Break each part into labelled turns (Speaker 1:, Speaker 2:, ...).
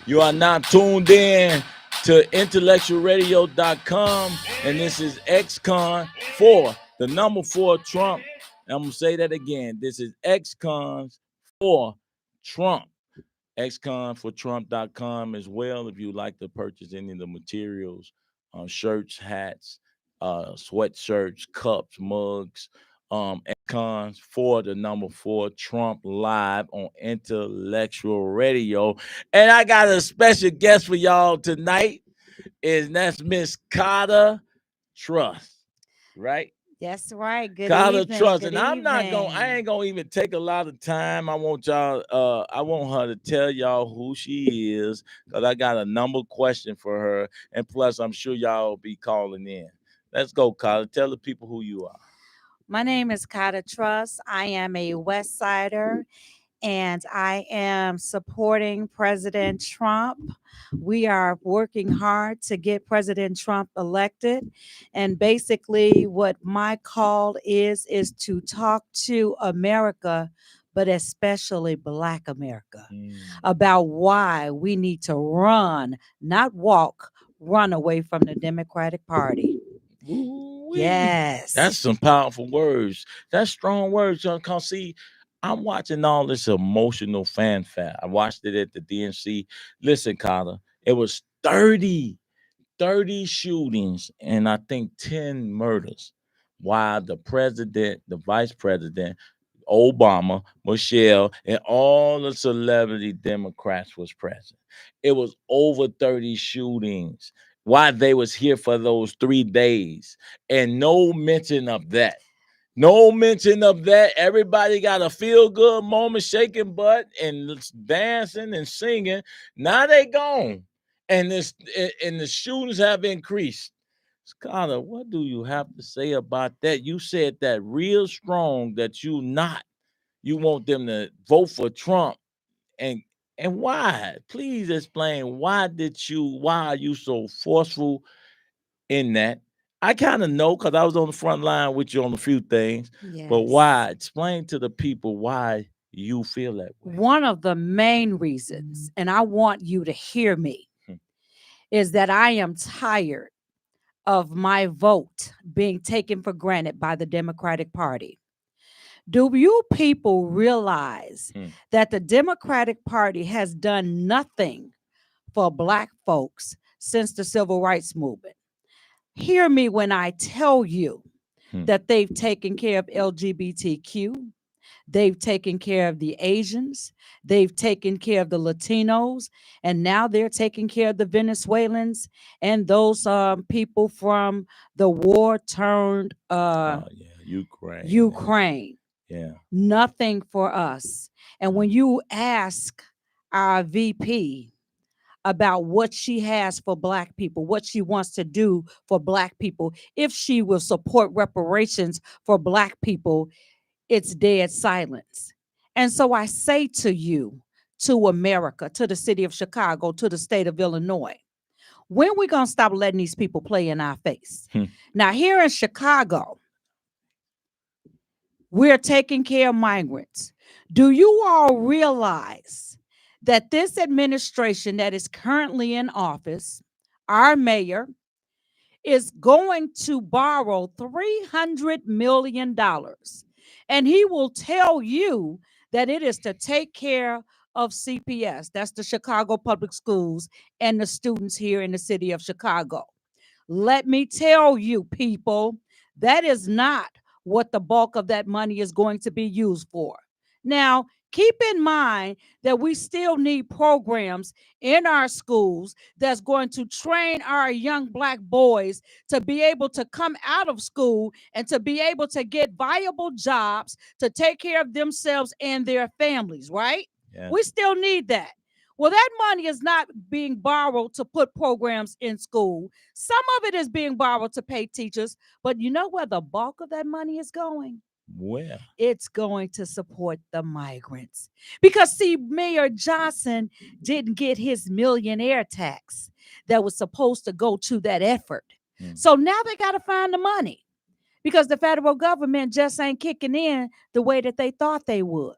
Speaker 1: You are now tuned in to IntellectualRadio.com, and this is ExCons4, the number 4 Trump. And I'm going to say that again. This is ExCons4 Trump. ExCons4Trump.com as well if you like to purchase any of the materials, shirts, hats, sweatshirts, cups, mugs. Cons for the number 4 Trump live on Intellectual Radio. And I got a special guest for y'all tonight. That's Miss Carter Trust, right?
Speaker 2: That's right. Good
Speaker 1: Carter
Speaker 2: evening.
Speaker 1: Trust.
Speaker 2: Good
Speaker 1: And I
Speaker 2: evening.
Speaker 1: ain't gonna even take a lot of time. I want her to tell y'all who she is, because I got a number question for her. And plus, I'm sure y'all will be calling in. Let's go, Carter. Tell the people who you are.
Speaker 2: My name is Carter Trust. I am a West Sider and I am supporting President Trump. We are working hard to get President Trump elected. And basically, what my call is to talk to America, but especially Black America, about why we need to run, not walk, run away from the Democratic Party.
Speaker 1: Ooh-wee.
Speaker 2: Yes.
Speaker 1: That's some powerful words. That's strong words, y'all. Cause see, I'm watching all this emotional fanfare. I watched it at the DNC. Listen, Carter, it was 30 shootings and I think 10 murders. While the president, the vice president, Obama, Michelle, and all the celebrity Democrats was present. It was over 30 shootings while they was here for those 3 days. And no mention of that. No mention of that. Everybody got a feel-good moment, shaking butt and dancing and singing. Now they gone. And the shootings have increased. Scholar, what do you have to say about that? You said that real strong that you want them to vote for Trump, and why? Please explain why are you so forceful in that? I kind of know because I was on the front line with you on a few things, but
Speaker 2: Yes.
Speaker 1: why? Explain to the people why you feel that way.
Speaker 2: One of the main reasons, and I want you to hear me, is that I am tired of my vote being taken for granted by the Democratic Party. Do you people realize that the Democratic Party has done nothing for Black folks since the Civil Rights Movement? Hear me when I tell you that they've taken care of LGBTQ, they've taken care of the Asians, they've taken care of the Latinos, and now they're taking care of the Venezuelans and those people from the war-turned Ukraine.
Speaker 1: Yeah.
Speaker 2: Nothing for us. And when you ask our VP about what she has for Black people, what she wants to do for Black people, if she will support reparations for Black people, it's dead silence. And so I say to you, to America, to the city of Chicago, to the state of Illinois, when we going to stop letting these people play in our face? Now, here in Chicago, we're taking care of migrants. Do you all realize that this administration that is currently in office, our mayor, is going to borrow $300 million? And he will tell you that it is to take care of CPS, that's the Chicago Public Schools, and the students here in the city of Chicago. Let me tell you, people, that is not what the bulk of that money is going to be used for. Now, keep in mind that we still need programs in our schools that's going to train our young Black boys to be able to come out of school and to be able to get viable jobs to take care of themselves and their families, right?
Speaker 1: Yeah.
Speaker 2: We still need that. Well, that money is not being borrowed to put programs in school. Some of it is being borrowed to pay teachers, but you know where the bulk of that money is going?
Speaker 1: Where?
Speaker 2: It's going to support the migrants. Because, see, Mayor Johnson didn't get his millionaire tax that was supposed to go to that effort. So now they got to find the money because the federal government just ain't kicking in the way that they thought they would.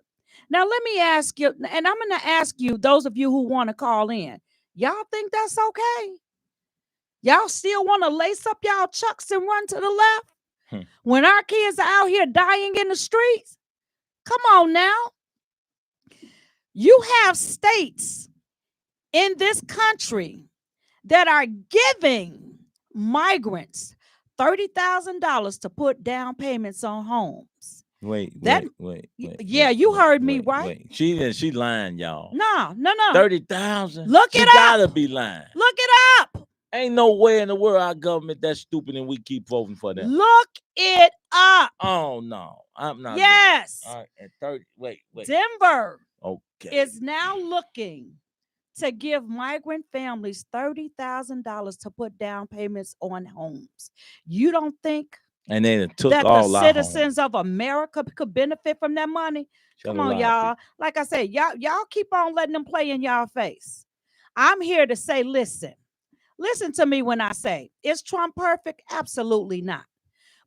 Speaker 2: Now, let me ask you, and I'm going to ask you, those of you who want to call in, Y'all think that's okay? Y'all still want to lace up y'all chucks and run to the left when our kids are out here dying in the streets? Come on now. You have states in this country that are giving migrants $30,000 to put down payments on homes.
Speaker 1: Wait.
Speaker 2: Yeah, you heard me, right?
Speaker 1: She lying, y'all.
Speaker 2: No.
Speaker 1: 30,000.
Speaker 2: Look it
Speaker 1: She
Speaker 2: up.
Speaker 1: gotta be lying.
Speaker 2: Look it up.
Speaker 1: Ain't no way in the world our government that stupid and we keep voting for them.
Speaker 2: Look it up.
Speaker 1: Oh no, I'm not.
Speaker 2: Yes.
Speaker 1: All right, at 30. Wait.
Speaker 2: Denver.
Speaker 1: Okay.
Speaker 2: Is now looking to give migrant families $30,000 to put down payments on homes. You don't think
Speaker 1: and they took
Speaker 2: that
Speaker 1: all
Speaker 2: the citizens of America could benefit from that money? Come on, y'all. Like I said, y'all keep on letting them play in y'all face. I'm here to say, listen to me when I say, is Trump perfect? Absolutely not.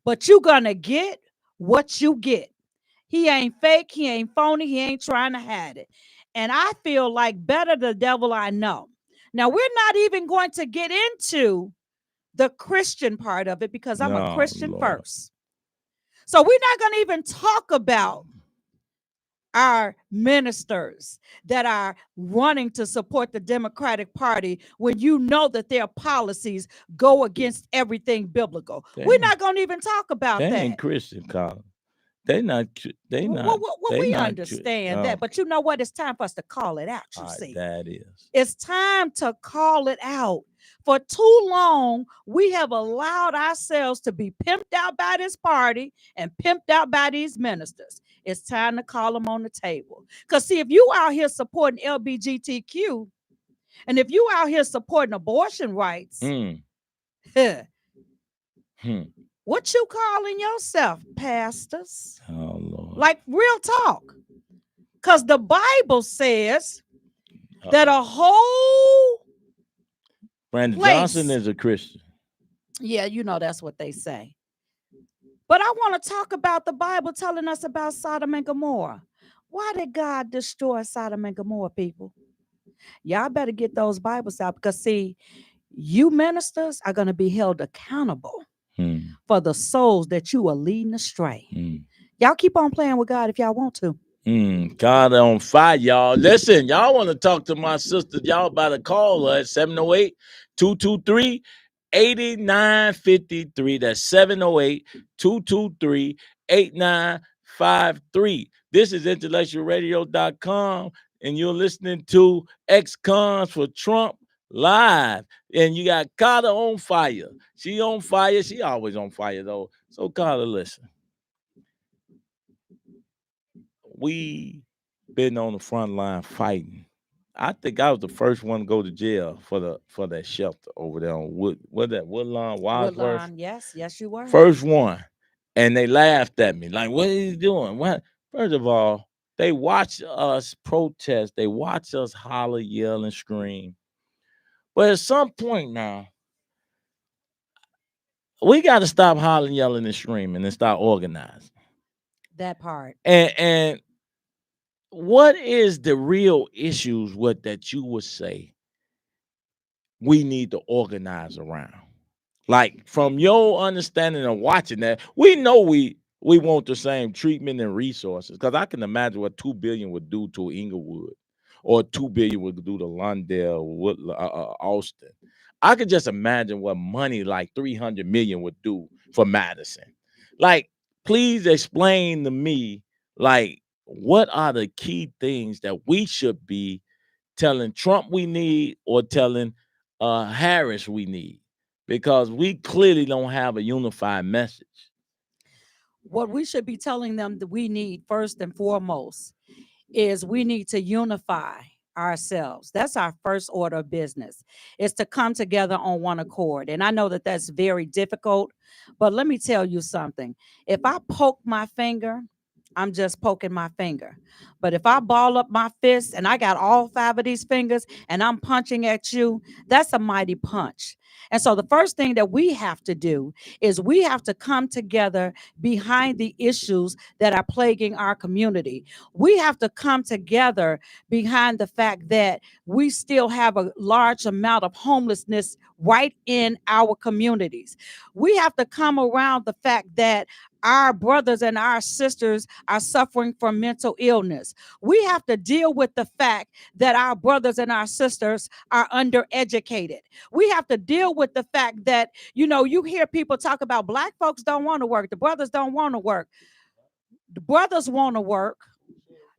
Speaker 2: But you're going to get what you get. He ain't fake. He ain't phony. He ain't trying to hide it. And I feel like better the devil I know. Now, we're not even going to get into the Christian part of it because I'm a Christian first. So we're not going to even talk about our ministers that are running to support the Democratic Party when you know that their policies go against everything biblical. We're not going to even talk about that.
Speaker 1: They ain't Christian, Colin. They not.
Speaker 2: We understand that, but you know what? It's time for us to call it out. You see,
Speaker 1: that is.
Speaker 2: It's time to call it out. For too long, we have allowed ourselves to be pimped out by this party and pimped out by these ministers. It's time to call them on the table. Because see, if you out here supporting LGBTQ, and if you out here supporting abortion rights, what you calling yourself, pastors?
Speaker 1: Oh, Lord.
Speaker 2: Like real talk. Because the Bible says that a whole
Speaker 1: Brandon Johnson is a Christian.
Speaker 2: Yeah, you know that's what they say. But I want to talk about the Bible telling us about Sodom and Gomorrah. Why did God destroy Sodom and Gomorrah, people? Y'all better get those Bibles out because, see, you ministers are going to be held accountable for the souls that you are leading astray. Y'all keep on playing with God if y'all want to.
Speaker 1: God on fire, y'all. Listen, y'all want to talk to my sister. Y'all about to call her at 708-223-8953. That's 708-223-8953. This is IntellectualRadio.com, and you're listening to ExCons4 Trump live. And you got Carter on fire. She on fire. She always on fire, though. So, Carter, listen. We been on the front line fighting. I think I was the first one to go to jail for that shelter over there on Woodlawn, Wadsworth.
Speaker 2: Woodlawn, yes, you were.
Speaker 1: First one. And they laughed at me. Like, what are you doing? What? First of all, they watch us protest. They watch us holler, yell, and scream. But at some point now, we got to stop hollering, yelling, and screaming and start organizing.
Speaker 2: That part.
Speaker 1: And what is the real issues with that you would say we need to organize around? Like, from your understanding of watching that, we know we want the same treatment and resources. Because I can imagine what $2 billion would do to Inglewood, or $2 billion would do to Lawndale, Austin. I could just imagine what money like $300 million would do for Madison. Like, please explain to me, like, what are the key things that we should be telling Trump we need or telling Harris we need? Because we clearly don't have a unified message.
Speaker 2: What we should be telling them that we need first and foremost is we need to unify ourselves. That's our first order of business, is to come together on one accord. And I know that that's very difficult, but let me tell you something. If I poke my finger I'm just poking my finger. But if I ball up my fist and I got all 5 of these fingers and I'm punching at you, that's a mighty punch. And so the first thing that we have to do is we have to come together behind the issues that are plaguing our community. We have to come together behind the fact that we still have a large amount of homelessness right in our communities. We have to come around the fact that our brothers and our sisters are suffering from mental illness. We have to deal with the fact that our brothers and our sisters are undereducated. We have to deal with the fact that, you hear people talk about black folks don't want to work. The brothers don't want to work. The brothers want to work.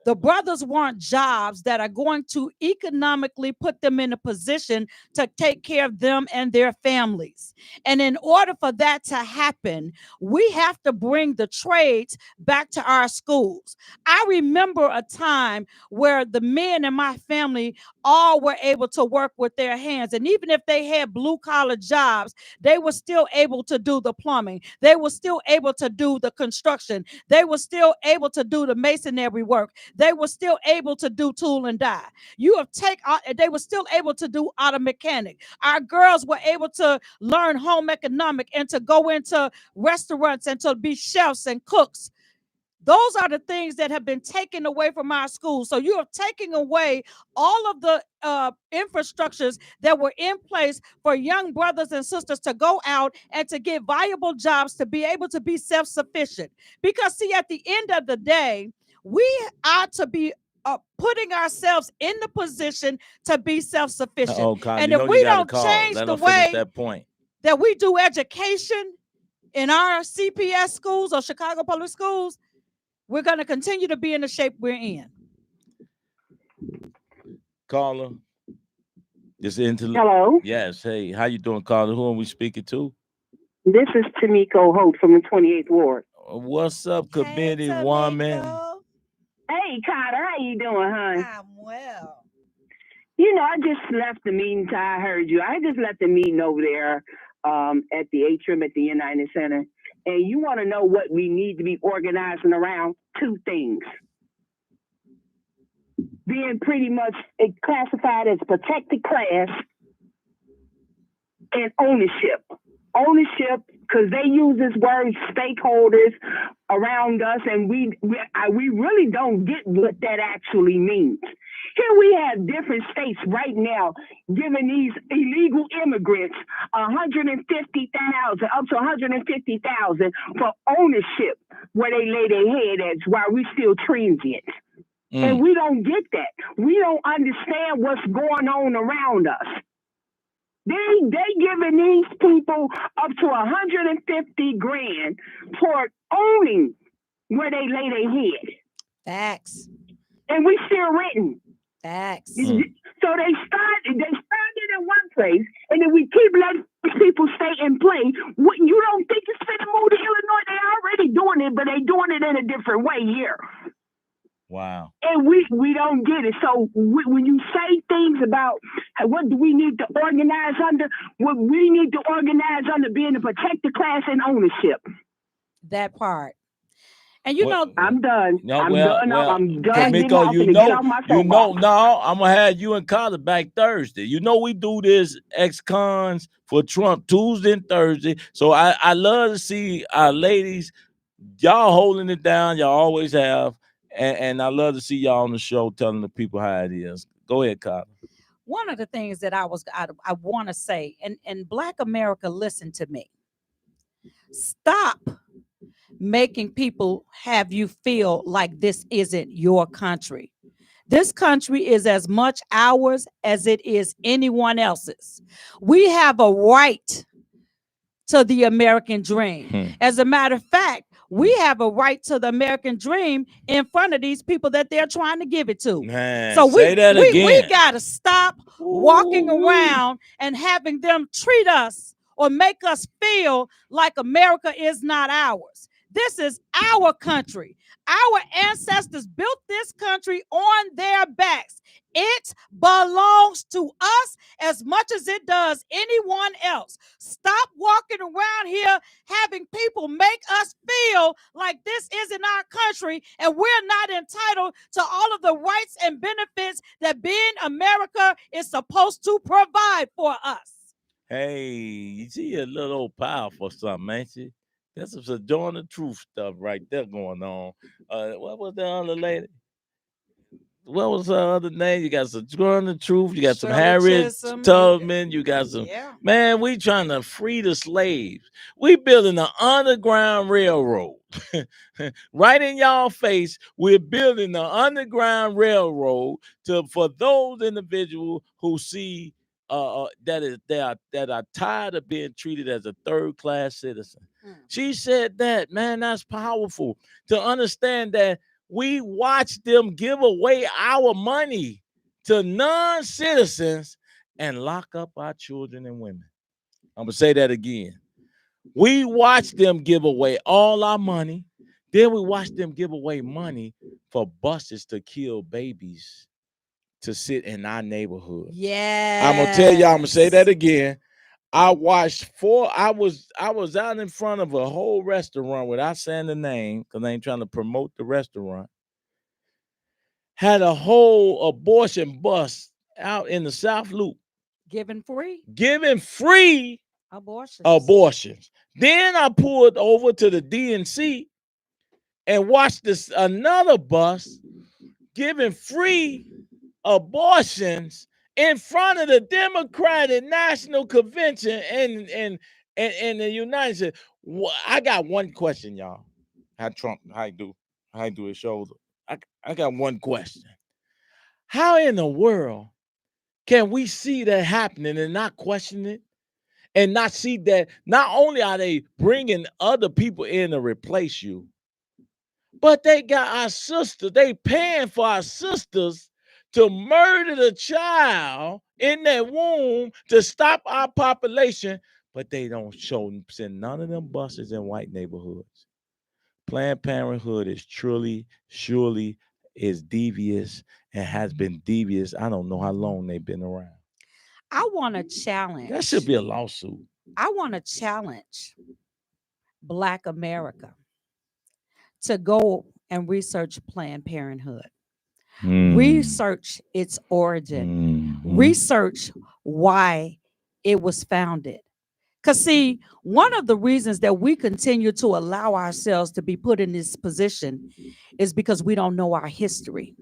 Speaker 2: The brothers want jobs that are going to economically put them in a position to take care of them and their families. And in order for that to happen, we have to bring the trades back to our schools. I remember a time where the men in my family all were able to work with their hands. And even if they had blue collar jobs, they were still able to do the plumbing. They were still able to do the construction. They were still able to do the masonry work. They were still able to do tool and die. They were still able to do auto mechanic. Our girls were able to learn home economic and to go into restaurants and to be chefs and cooks. Those are the things that have been taken away from our schools. So you are taking away all of the infrastructures that were in place for young brothers and sisters to go out and to get viable jobs to be able to be self-sufficient. Because see, at the end of the day, we are to be putting ourselves in the position to be self-sufficient. And if we don't change the way that we do education in our CPS schools or Chicago public schools, we're going to continue to be in the shape we're in.
Speaker 1: Caller.
Speaker 3: Hello.
Speaker 1: Yes. Hey, how you doing, caller? Who are we speaking to?
Speaker 3: This is Tamiko Holt from the 28th Ward.
Speaker 1: What's up, committee woman?
Speaker 3: Hey, Carter, how you doing, hon?
Speaker 2: I'm well.
Speaker 3: I just left the meeting. I heard you. I just left the meeting over there at the atrium at the United Center. And you want to know what we need to be organizing around? 2 things. Being pretty much classified as protected class and ownership. Ownership, because they use this word stakeholders around us, and we really don't get what that actually means. Here we have different states right now giving these illegal immigrants $150,000 up to $150,000 for ownership, where they lay their head at while we still transient. And we don't get that. We don't understand what's going on around us. They giving these people up to $150,000 for owning where they lay their head.
Speaker 2: Facts.
Speaker 3: And we still renting.
Speaker 2: Facts.
Speaker 3: So they started in one place, and then we keep letting people stay and play. You don't think it's finna move to Illinois? They're already doing it, but they doing it in a different way here.
Speaker 1: Wow.
Speaker 3: And we don't get it. So when you say things about what do we need to organize under, what we need to organize under being a protected class and ownership.
Speaker 2: That part. And
Speaker 3: I'm done. I'm done. I'm done.
Speaker 1: Tamiko, I'm gonna have you and Carter back Thursday. We do this ExCons4 Trump Tuesday and Thursday. So I love to see our ladies, y'all holding it down. Y'all always have. And I love to see y'all on the show telling the people how it is. Go ahead, Carter.
Speaker 2: One of the things that I want to say, and Black America, listen to me. Stop making people have you feel like this isn't your country. This country is as much ours as it is anyone else's. We have a right to the American dream. As a matter of fact, we have a right to the American dream in front of these people that they're trying to give it to.
Speaker 1: Man,
Speaker 2: so we
Speaker 1: got
Speaker 2: to stop walking around and having them treat us or make us feel like America is not ours. This is our country. Our ancestors built this country on their backs. It belongs to us as much as it does anyone else. Stop walking around here having people make us feel like this isn't our country and we're not entitled to all of the rights and benefits that being America is supposed to provide for us.
Speaker 1: Hey, you see, you're a little powerful something, ain't she? That's some Sojourner Truth stuff right there going on. What was the other lady? What was her other name? You got some Sojourner Truth. You got some
Speaker 2: Shirley
Speaker 1: Harriet
Speaker 2: Chisholm,
Speaker 1: Tubman. You got some
Speaker 2: yeah.
Speaker 1: man. We trying to free the slaves. We building an underground railroad. Right in y'all face, we're building an underground railroad for those individuals who see that are tired of being treated as a third class citizen. She said that, man, that's powerful to understand that we watch them give away our money to non-citizens and lock up our children and women. I'm gonna say that again. We watch them give away all our money. Then we watch them give away money for buses to kill babies to sit in our neighborhood.
Speaker 2: Yeah.
Speaker 1: I'm gonna tell y'all, I'm gonna say that again. I was out in front of a whole restaurant without saying the name, because I ain't trying to promote the restaurant. Had a whole abortion bus out in the South Loop.
Speaker 2: Giving
Speaker 1: free abortions. Then I pulled over to the DNC and watched another bus giving free abortions in front of the Democratic National Convention in the United States. I got one question, y'all. How he do his shoulder. I got one question. How in the world can we see that happening and not question it? And not see that not only are they bringing other people in to replace you, but they got our sisters, they paying for our sisters to murder the child in their womb to stop our population, but they don't send none of them buses in white neighborhoods. Planned Parenthood is surely is devious and has been devious. I don't know how long they've been around.
Speaker 2: I want to challenge.
Speaker 1: That should be a lawsuit.
Speaker 2: I want to challenge Black America to go and research Planned Parenthood. Research its origin. Research why it was founded. Because, see, one of the reasons that we continue to allow ourselves to be put in this position is because we don't know our history.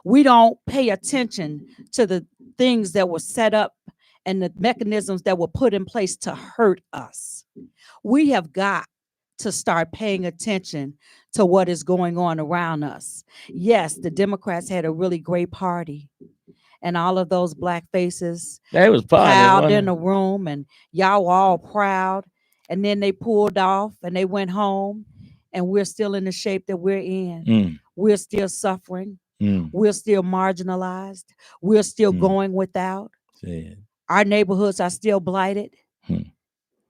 Speaker 2: We don't pay attention to the things that were set up and the mechanisms that were put in place to hurt us. We have got to start paying attention to what is going on around us. Yes, the Democrats had a really great party, and all of those black faces piled in a room, and y'all were all proud. And then they pulled off and they went home, and we're still in the shape that we're in. We're still suffering. We're still marginalized. We're still going without. Our neighborhoods are still blighted,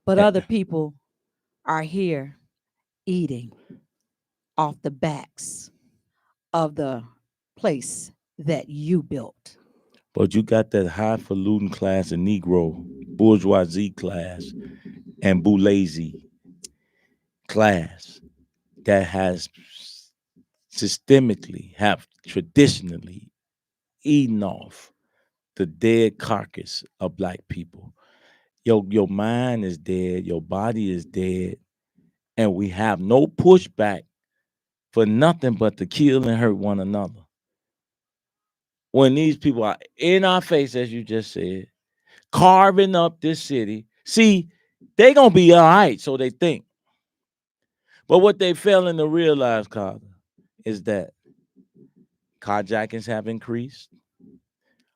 Speaker 2: but other people are here eating off the backs of the place that you built.
Speaker 1: But you got that highfalutin class of Negro, bourgeoisie class, and bourgeoisie class that has traditionally eaten off the dead carcass of black people. Your mind is dead, your body is dead, and we have no pushback for nothing but to kill and hurt one another. When these people are in our face, as you just said, carving up this city, see, they gonna be all right, so they think. But what they failing to realize, Carter, is that carjackings have increased,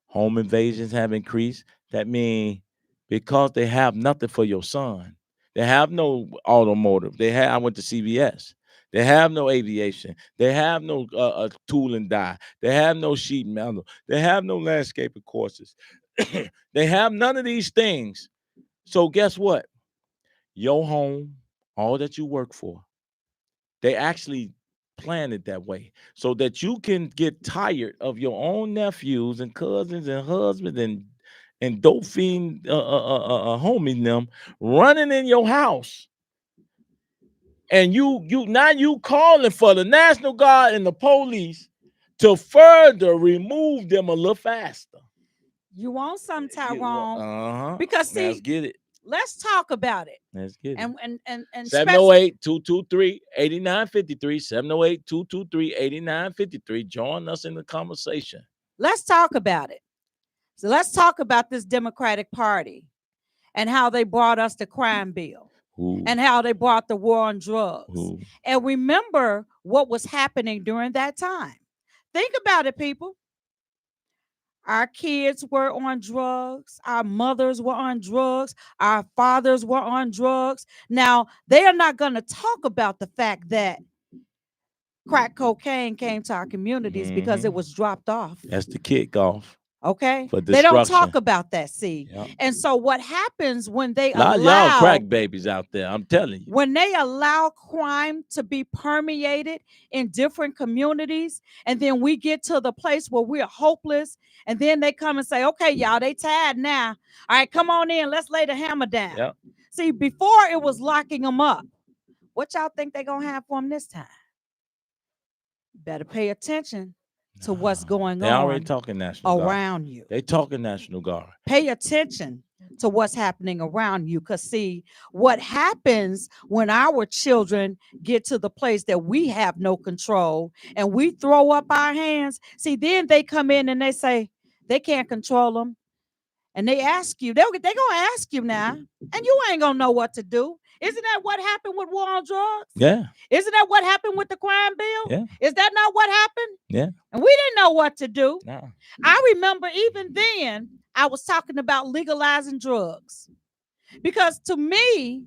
Speaker 1: home invasions have increased. That means because they have nothing for your son, they have no automotive. I went to CVS. They have no aviation. They have no tool and die. They have no sheet metal. They have no landscaping courses. They have none of these things. So guess what? Your home, all that you work for, they actually planted that way so that you can get tired of your own nephews and cousins and husbands and dope fiend homies them running in your house. And you calling for the National Guard and the police to further remove them a little faster.
Speaker 2: You want some, Tyrone? Because
Speaker 1: Let's
Speaker 2: see,
Speaker 1: get it.
Speaker 2: let's talk about it.
Speaker 1: Let's get it.
Speaker 2: And
Speaker 1: 708-223-8953. 708-223-8953. Join us in the conversation.
Speaker 2: Let's talk about it. So let's talk about this Democratic Party and how they brought us the crime bill.
Speaker 1: Ooh.
Speaker 2: And how they brought the war on drugs.
Speaker 1: Ooh.
Speaker 2: And remember what was happening during that time. Think about it, people. Our kids were on drugs. Our mothers were on drugs. Our fathers were on drugs. Now, they are not going to talk about the fact that crack cocaine came to our communities because it was dropped off.
Speaker 1: That's the kickoff.
Speaker 2: Okay, they don't talk about that, see.
Speaker 1: Yep.
Speaker 2: And so what happens when they
Speaker 1: allow y'all crack babies out there, I'm telling you.
Speaker 2: When they allow crime to be permeated in different communities, and then we get to the place where we're hopeless, and then they come and say, okay, y'all, they tired now. All right, come on in, let's lay the hammer down.
Speaker 1: Yep.
Speaker 2: See, before it was locking them up. What y'all think they're going to have for them this time? Better pay attention to what's going
Speaker 1: they
Speaker 2: on.
Speaker 1: They already talking National
Speaker 2: around
Speaker 1: Guard.
Speaker 2: you.
Speaker 1: They talking National Guard.
Speaker 2: Pay attention to what's happening around you. Because see, what happens when our children get to the place that we have no control and we throw up our hands, see, then they come in and they say they can't control them. And they ask you, they're going to ask you now, and you ain't going to know what to do. Isn't that what happened with war on drugs?
Speaker 1: Yeah.
Speaker 2: Isn't that what happened with the crime bill?
Speaker 1: Yeah.
Speaker 2: Is that not what happened?
Speaker 1: Yeah.
Speaker 2: And we didn't know what to do.
Speaker 1: No.
Speaker 2: I remember even then, I was talking about legalizing drugs. Because to me,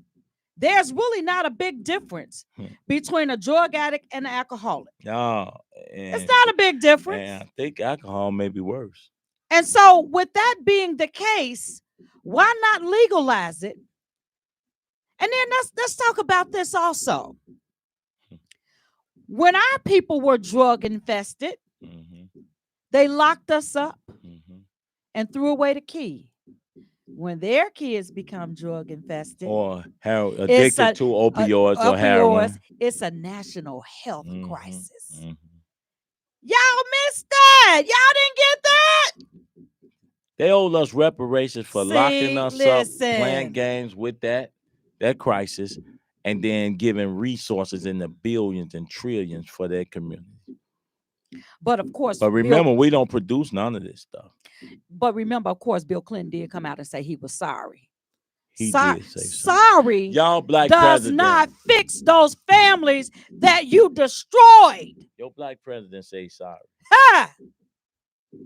Speaker 2: there's really not a big difference between a drug addict and an alcoholic.
Speaker 1: No.
Speaker 2: It's not a big difference.
Speaker 1: And I think alcohol may be worse.
Speaker 2: And so with that being the case, why not legalize it? And then let's talk about this also. When our people were drug infested, they locked us up and threw away the key. When their kids become drug infested
Speaker 1: or addicted to opioids or heroin,
Speaker 2: it's a national health crisis. Y'all missed that. Y'all didn't get that.
Speaker 1: They owed us reparations for locking us up, playing games with that crisis, and then giving resources in the billions and trillions for their community.
Speaker 2: But of course,
Speaker 1: remember, we don't produce none of this stuff.
Speaker 2: But remember, of course, Bill Clinton did come out and say he was sorry.
Speaker 1: He did say
Speaker 2: sorry.
Speaker 1: Y'all black
Speaker 2: does
Speaker 1: president
Speaker 2: not fix those families that you destroyed.
Speaker 1: Your black president say sorry.
Speaker 2: Ha!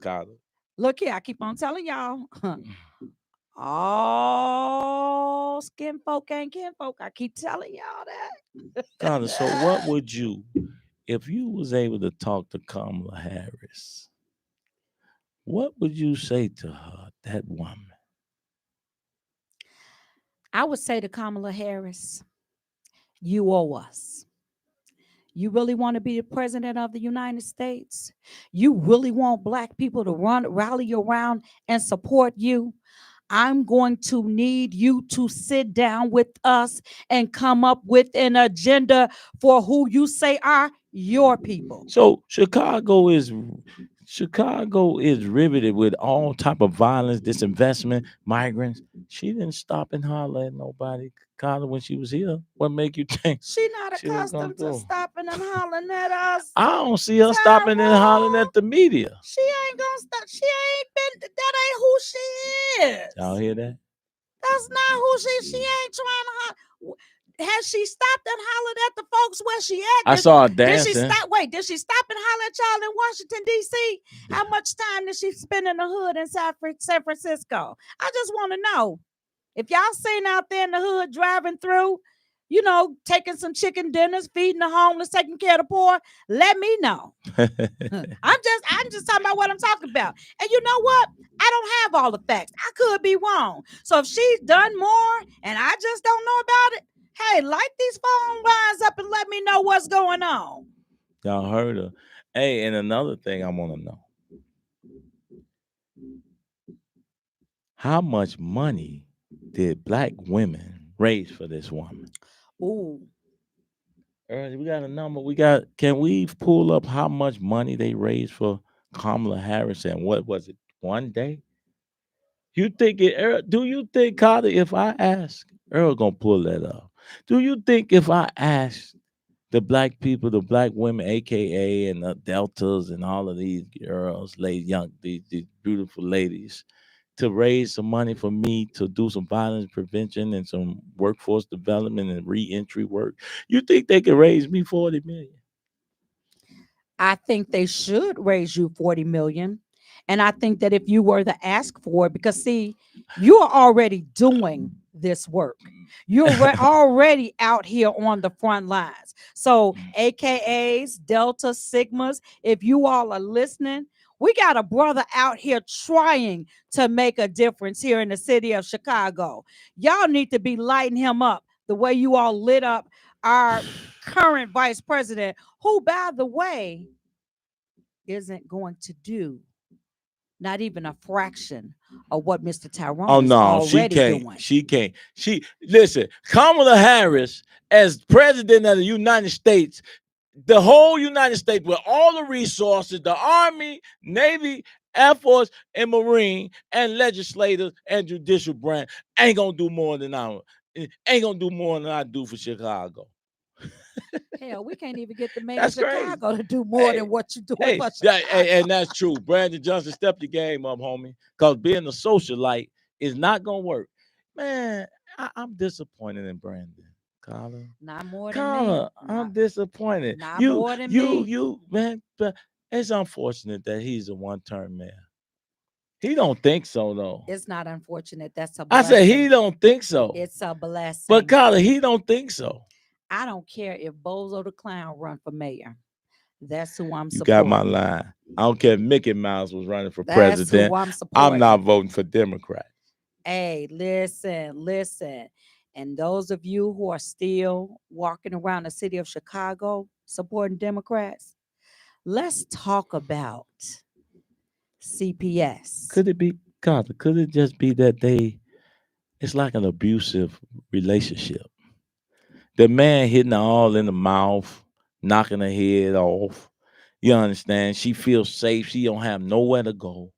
Speaker 1: Carter.
Speaker 2: Look here, I keep on telling y'all. All skin folk ain't kin folk. I keep telling y'all that.
Speaker 1: Carter, so what would you, if you was able to talk to Kamala Harris, what would you say to her, that woman?
Speaker 2: I would say to Kamala Harris, you owe us. You really want to be the president of the United States? You really want black people to rally around and support you? I'm going to need you to sit down with us and come up with an agenda for who you say are your people.
Speaker 1: So Chicago is riveted with all type of violence, disinvestment, migrants. She didn't stop and holler at nobody, Carla, when she was here. What make you think
Speaker 2: she not accustomed to stopping and hollering at us?
Speaker 1: I don't see her stopping and hollering at the media.
Speaker 2: She ain't gonna stop. She ain't been. That ain't who she is.
Speaker 1: Y'all hear that?
Speaker 2: That's not who she. She ain't trying to holler. Has she stopped and hollered at the folks where she at?
Speaker 1: I saw her dancing.
Speaker 2: Did she stop and holler at y'all in Washington, D.C.? How much time did she spend in the hood in San Francisco? I just want to know. If y'all seen out there in the hood driving through, taking some chicken dinners, feeding the homeless, taking care of the poor, let me know. I'm just talking about what I'm talking about. And you know what? I don't have all the facts. I could be wrong. So if she's done more and I just don't know about it, hey, light these phone lines up and let me know what's going on.
Speaker 1: Y'all heard her. Hey, and another thing I want to know. How much money did black women raise for this woman?
Speaker 2: Ooh,
Speaker 1: Early, we got a number. Can we pull up how much money they raised for Kamala Harris and what was it, one day? You think it, Earl, do you think, Carter, if I ask, Earl gonna pull that up. Do you think if I ask the black people, the black women, aka and the deltas and all of these girls, these beautiful ladies, to raise some money for me to do some violence prevention and some workforce development and reentry work, you think they could raise me 40 million?
Speaker 2: I think they should raise you 40 million. And I think that if you were to ask for it, because see, you are already doing this work. You're already out here on the front lines. So, AKAs, Delta, Sigmas, if you all are listening, we got a brother out here trying to make a difference here in the city of Chicago. Y'all need to be lighting him up the way you all lit up our current vice president, who, by the way, isn't going to do not even a fraction of what Mr.
Speaker 1: Oh
Speaker 2: Tyrone is
Speaker 1: no, she
Speaker 2: already
Speaker 1: can't.
Speaker 2: doing.
Speaker 1: She can't. She listen, Kamala Harris as president of the United States, the whole United States with all the resources, the Army, Navy, Air Force, and Marine, and legislators and judicial branch ain't gonna do more than I do for Chicago.
Speaker 2: Hell, we can't even get the mayor of
Speaker 1: That's crazy.
Speaker 2: Chicago to do more
Speaker 1: Hey,
Speaker 2: than what you're doing
Speaker 1: hey,
Speaker 2: for Chicago.
Speaker 1: and that's true. Brandon Johnson, step your game up, homie. Because being a socialite is not gonna work. Man, I'm disappointed in Brandon. Carla.
Speaker 2: Not more than
Speaker 1: Carla,
Speaker 2: me.
Speaker 1: I'm disappointed.
Speaker 2: Not more than me.
Speaker 1: Man, but it's unfortunate that he's a one-term mayor. He don't think so, though.
Speaker 2: It's not unfortunate. That's a
Speaker 1: I
Speaker 2: blessing.
Speaker 1: said he don't think so.
Speaker 2: It's a blessing.
Speaker 1: But Carla, he don't think so.
Speaker 2: I don't care if Bozo the Clown run for mayor. That's who I'm
Speaker 1: You
Speaker 2: supporting.
Speaker 1: got my line. I don't care if Mickey Mouse was running for
Speaker 2: That's
Speaker 1: president.
Speaker 2: who I'm supporting.
Speaker 1: I'm not voting for Democrat.
Speaker 2: Hey, listen. And those of you who are still walking around the city of Chicago supporting Democrats, let's talk about CPS.
Speaker 1: Could it be, God, could it just be that it's like an abusive relationship? The man hitting her all in the mouth, knocking her head off. You understand? She feels safe. She don't have nowhere to go.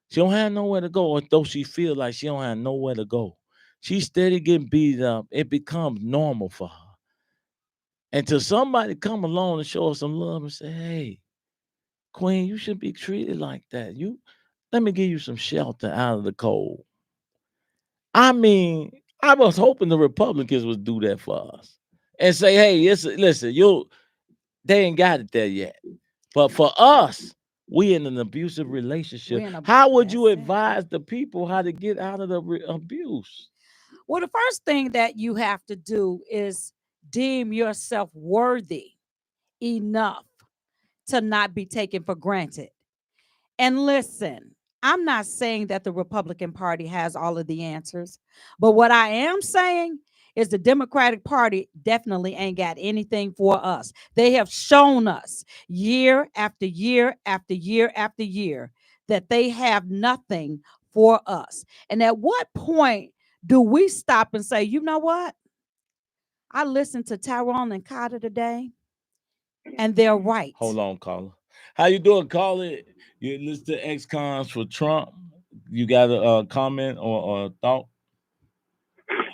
Speaker 1: She don't have nowhere to go, although she feel like she don't have nowhere to go. She's steady getting beat up. It becomes normal for her. Until somebody come along and show her some love and say, hey, Queen, you should be treated like that. Let me give you some shelter out of the cold. I mean, I was hoping the Republicans would do that for us and say, hey, listen, they ain't got it there yet. But for us, we in an abusive relationship. How would you advise the people how to get out of the abuse?
Speaker 2: Well, the first thing that you have to do is deem yourself worthy enough to not be taken for granted. And listen, I'm not saying that the Republican Party has all of the answers, but what I am saying is the Democratic Party definitely ain't got anything for us. They have shown us year after year after year after year that they have nothing for us. And at what point do we stop and say, you know what? I listened to Tyrone and Carter today, and they're right.
Speaker 1: Hold on, caller. How you doing, caller? You listen to ExCons for Trump. You got a comment or a thought?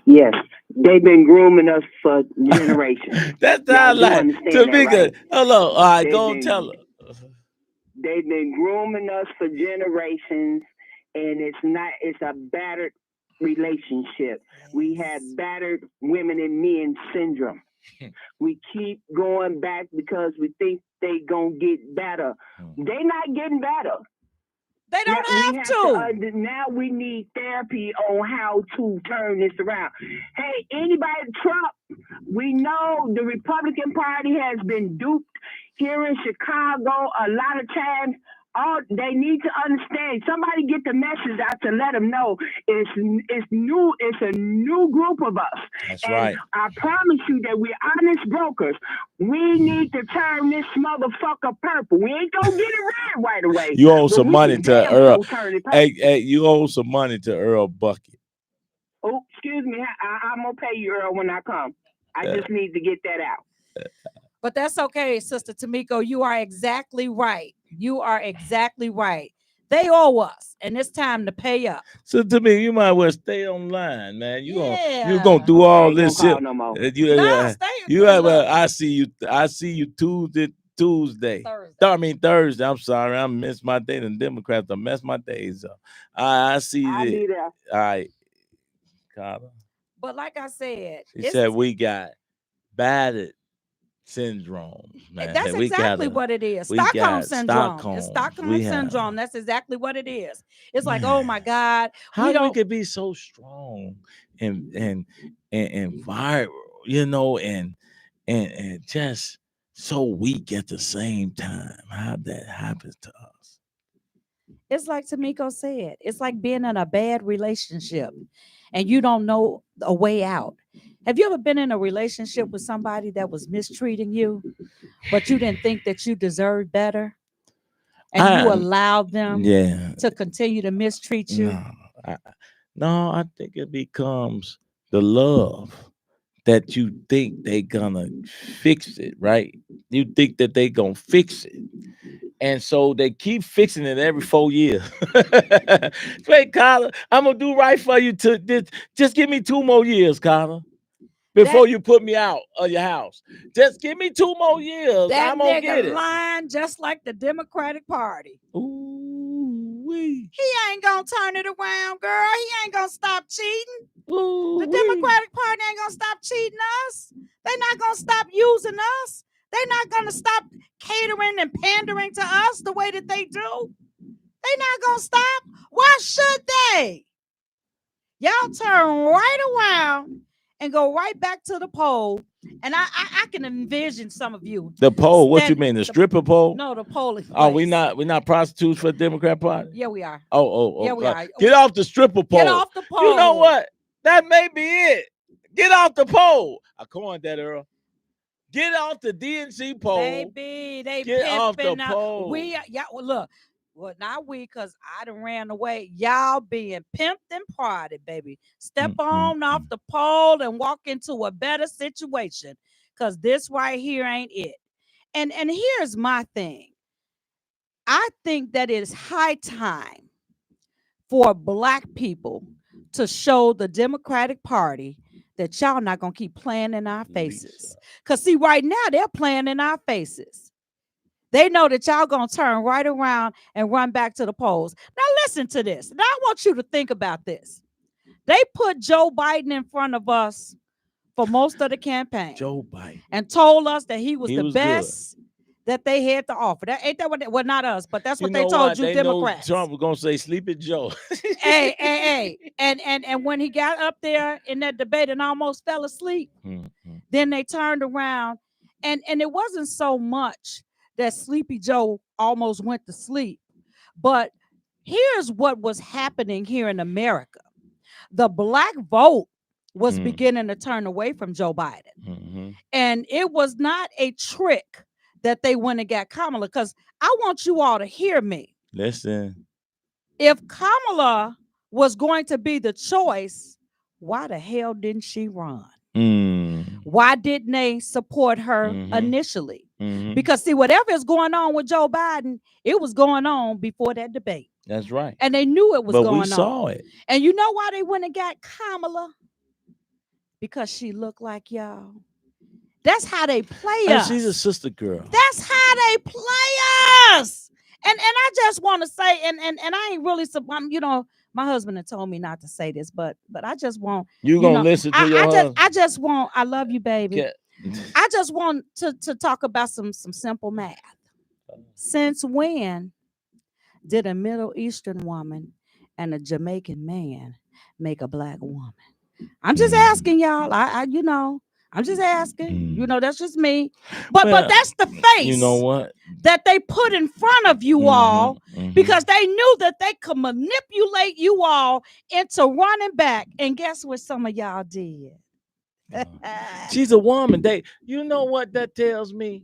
Speaker 3: Yes, they've been grooming us for generations.
Speaker 1: That's not like Tamika. Right? Hello, all right, go and tell her.
Speaker 3: They've been grooming us for generations, and it's a battered relationship. We have battered women and men syndrome. We keep going back because we think they gonna get better. They not getting better.
Speaker 2: They don't have to.
Speaker 3: Now we need therapy on how to turn this around. Hey, anybody, Trump, we know the Republican Party has been duped here in Chicago a lot of times. They need to understand. Somebody get the message out to let them know it's new. It's a new group of us.
Speaker 1: That's
Speaker 3: and
Speaker 1: right.
Speaker 3: I promise you that we're honest brokers. We need to turn this motherfucker purple. We ain't gonna get it right away.
Speaker 1: You owe
Speaker 3: but
Speaker 1: some
Speaker 3: we
Speaker 1: money
Speaker 3: can
Speaker 1: to
Speaker 3: damn
Speaker 1: Earl.
Speaker 3: sure turn it purple.
Speaker 1: Hey, you owe some money to Earl Bucket.
Speaker 3: Oh, excuse me. I'm gonna pay you, Earl, when I come. I just need to get that out.
Speaker 2: But that's okay, Sister Tamiko. You are exactly right. You are exactly right. They owe us, and it's time to pay up.
Speaker 1: So to me, you might well stay online, man. You
Speaker 2: Yeah.
Speaker 1: gonna do
Speaker 3: I
Speaker 1: all
Speaker 3: ain't
Speaker 1: this
Speaker 3: gonna
Speaker 1: shit.
Speaker 3: call no more.
Speaker 2: Look,
Speaker 1: I see you Tuesday.
Speaker 2: Thursday.
Speaker 1: Thursday. I'm sorry, I missed my day. The Democrats I messed my days up. I see
Speaker 3: I'll
Speaker 1: that.
Speaker 3: be there.
Speaker 1: All right, Carter.
Speaker 2: But like I said,
Speaker 1: She said we got battered syndrome, man.
Speaker 2: that's exactly what it is. Stockholm syndrome. It's Stockholm syndrome. That's exactly what it is. It's like, oh my God,
Speaker 1: how we could be so strong and viral, you know, and just so weak at the same time. How that happens to us?
Speaker 2: It's like Tamiko said. It's like being in a bad relationship, and you don't know a way out. Have you ever been in a relationship with somebody that was mistreating you, but you didn't think that you deserved better, and you allowed them to continue to mistreat you?
Speaker 1: I think it becomes the love that you think they gonna fix it, right? You think that they gonna fix it. And so they keep fixing it every 4 years. Wait, Carla, I'm gonna do right for you. Just give me 2 more years, Carla, before you put me out of your house. Just give me 2 more years.
Speaker 2: That
Speaker 1: I'm gonna
Speaker 2: nigga
Speaker 1: get it.
Speaker 2: lying just like the Democratic Party.
Speaker 1: Ooh-wee.
Speaker 2: He ain't gonna turn it around, girl. He ain't gonna stop cheating.
Speaker 1: Ooh-wee.
Speaker 2: The Democratic Party ain't gonna stop cheating us. They're not gonna stop using us. They're not gonna stop catering and pandering to us the way that they do. They're not gonna stop. Why should they? Y'all turn right around and go right back to the poll. And I can envision some of you.
Speaker 1: The poll? What you mean? The stripper poll?
Speaker 2: No, the polling.
Speaker 1: Oh, we're not prostitutes for the Democrat Party?
Speaker 2: Yeah, we are.
Speaker 1: Oh.
Speaker 2: Yeah, we are.
Speaker 1: Get off the stripper poll.
Speaker 2: Get off the poll.
Speaker 1: You know what? That may be it. Get off the poll. I call that, Earl. Get off the DNC poll.
Speaker 2: Baby, they
Speaker 1: get off the
Speaker 2: out.
Speaker 1: poll.
Speaker 2: Look. Well, not we, because I done ran away. Y'all being pimped and prodded, baby. Step on off the pole and walk into a better situation, because this right here ain't it. And here's my thing. I think that it is high time for Black people to show the Democratic Party that y'all not going to keep playing in our faces. Because, see, right now, they're playing in our faces. They know that y'all going to turn right around and run back to the polls. Now, listen to this. Now, I want you to think about this. They put Joe Biden in front of us for most of the campaign.
Speaker 1: Joe Biden.
Speaker 2: And told us that he was the best
Speaker 1: good.
Speaker 2: That they had to offer. Ain't that what? Well, not us, but that's what they told you,
Speaker 1: they
Speaker 2: Democrats.
Speaker 1: Know Trump was gonna say "Sleepy Joe."
Speaker 2: hey, and when he got up there in that debate and almost fell asleep, then they turned around, and it wasn't so much that Sleepy Joe almost went to sleep, but here's what was happening here in America: the Black vote was beginning to turn away from Joe Biden, and it was not a trick that they went and got Kamala, because I want you all to hear me.
Speaker 1: Listen.
Speaker 2: If Kamala was going to be the choice, why the hell didn't she run? Why didn't they support her initially? Because, see, whatever is going on with Joe Biden, it was going on before that debate.
Speaker 1: That's right.
Speaker 2: And they knew it was going on.
Speaker 1: But we saw it.
Speaker 2: And you know why they went and got Kamala? Because she looked like y'all. That's how they play us.
Speaker 1: She's a sister girl.
Speaker 2: That's how they play us. And I just want to say, and I ain't really, my husband had told me not to say this, but I just want
Speaker 1: you gonna listen to your husband.
Speaker 2: I just want. I love you, baby. I just want to talk about some simple math. Since when did a Middle Eastern woman and a Jamaican man make a Black woman? I'm just asking y'all. I'm just asking. You
Speaker 1: Mm.
Speaker 2: know, that's just me. But
Speaker 1: Well,
Speaker 2: that's the
Speaker 1: you know
Speaker 2: face
Speaker 1: what?
Speaker 2: that they put in front of you all because they knew that they could manipulate you all into running back. And guess what some of y'all did?
Speaker 1: She's a woman. You know what that tells me?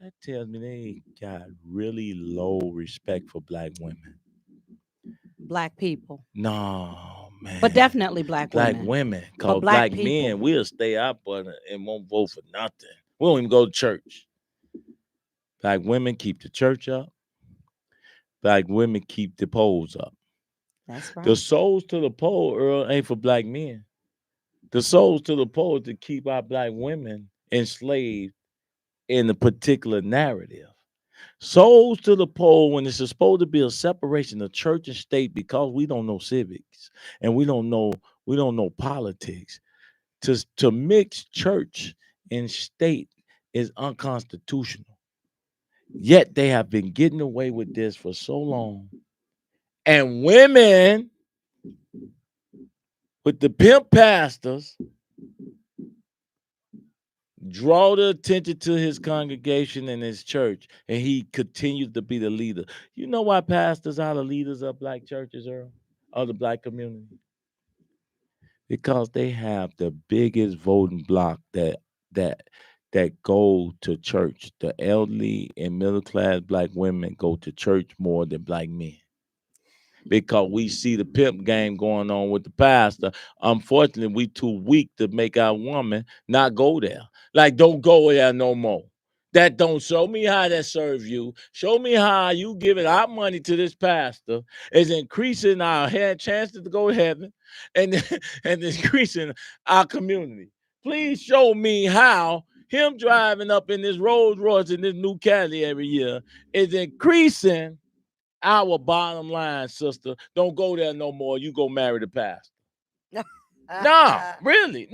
Speaker 1: That tells me they got really low respect for black women.
Speaker 2: Black people.
Speaker 1: No, man.
Speaker 2: But definitely black
Speaker 1: Black
Speaker 2: women.
Speaker 1: women.
Speaker 2: But
Speaker 1: Cause
Speaker 2: black
Speaker 1: black
Speaker 2: people.
Speaker 1: men, we'll stay up and won't vote for nothing. We don't even go to church. Black women keep the church up. Black women keep the polls up.
Speaker 2: That's right.
Speaker 1: The souls to the poll, Earl, ain't for black men. The souls to the poll is to keep our black women enslaved in a particular narrative. Souls to the poll when it's supposed to be a separation of church and state because we don't know civics and we don't know politics. To mix church and state is unconstitutional. Yet they have been getting away with this for so long. And women with the pimp pastors draw the attention to his congregation and his church, and he continues to be the leader. You know why pastors are the leaders of black churches, Earl, of the black community? Because they have the biggest voting block that go to church. The elderly and middle class black women go to church more than black men. Because we see the pimp game going on with the pastor. Unfortunately, we too weak to make our woman not go there. Like, don't go there no more. That don't show me how that serves you. Show me how you giving our money to this pastor is increasing our chances to go to heaven and, and increasing our community. Please show me how him driving up in this Rolls Royce and this new Cali every year is increasing our bottom line, sister. Don't go there no more. You go marry the pastor. No, really.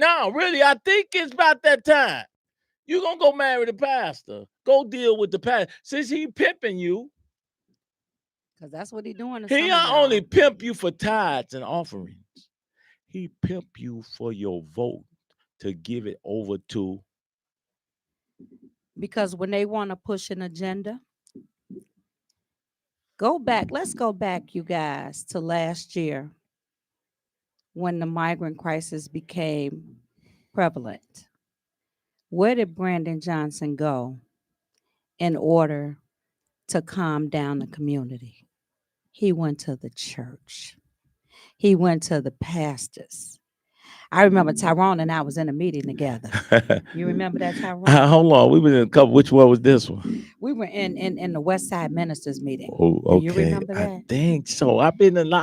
Speaker 1: I think it's about that time. You gonna go marry the pastor. Go deal with the pastor. Since he pimping you.
Speaker 2: Because that's what he doing.
Speaker 1: He not only pimp you for tithes and offerings. He pimp you for your vote to give it over to.
Speaker 2: Because when they want to push an agenda, let's go back, you guys, to last year when the migrant crisis became prevalent. Where did Brandon Johnson go in order to calm down the community? He went to the church. He went to the pastors. I remember Tyrone and I was in a meeting together. You remember that, Tyrone?
Speaker 1: Hold on. We were in a couple. Which one was this one?
Speaker 2: We were in the West Side Ministers meeting.
Speaker 1: Oh, okay.
Speaker 2: You remember that?
Speaker 1: I think so. I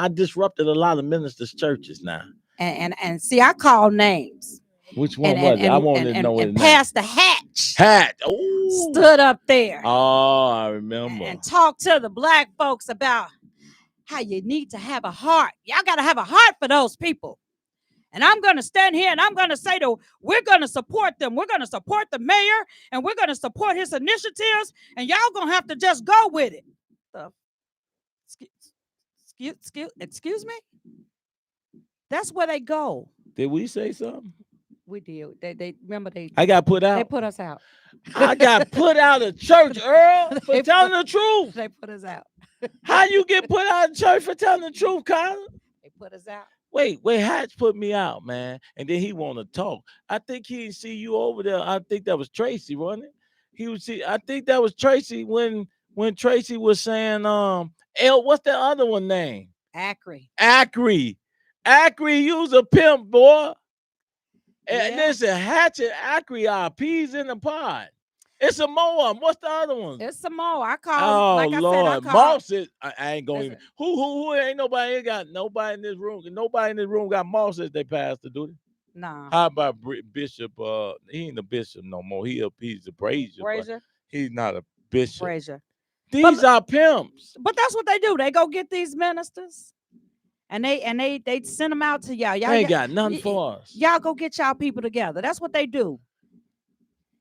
Speaker 1: disrupted a lot of ministers' churches now.
Speaker 2: And see, I call names.
Speaker 1: Which one was it? I wanted to know
Speaker 2: and Pastor Hatch
Speaker 1: Ooh.
Speaker 2: stood up there.
Speaker 1: Oh, I remember.
Speaker 2: And talked to the black folks about how you need to have a heart. Y'all got to have a heart for those people. And I'm going to stand here and I'm going to say that we're going to support them. We're going to support the mayor and we're going to support his initiatives. And y'all going to have to just go with it. Excuse me? That's where they go.
Speaker 1: Did we say something?
Speaker 2: We did. They remember
Speaker 1: I got put out.
Speaker 2: They put us out.
Speaker 1: I got put out of church, Earl, for telling the truth.
Speaker 2: They put us out.
Speaker 1: How you get put out of church for telling the truth, Colin?
Speaker 2: They put us out.
Speaker 1: Wait, Hatch put me out, man. And then he want to talk. I think he see you over there. I think that was Tracy, wasn't it? I think that was Tracy when Tracy was saying, what's that other one name?
Speaker 2: Acri,
Speaker 1: you's a pimp, boy.
Speaker 2: Yeah.
Speaker 1: And listen, Hatch and Acri are peas in the pod. It's a more. What's the other one?
Speaker 2: It's some more. I call.
Speaker 1: Oh, Lord, Moss is. I ain't going even. Who ain't nobody ain't got nobody in this room. Nobody in this room got Moss as they pastor, do they?
Speaker 2: Nah.
Speaker 1: How about Bishop? He ain't a bishop no more. He's a brazier. He's not a bishop.
Speaker 2: Brazier.
Speaker 1: These are pimps.
Speaker 2: But that's what they do. They go get these ministers, and they send them out to y'all. Y'all
Speaker 1: ain't got nothing for us.
Speaker 2: Y'all go get y'all people together. That's what they do.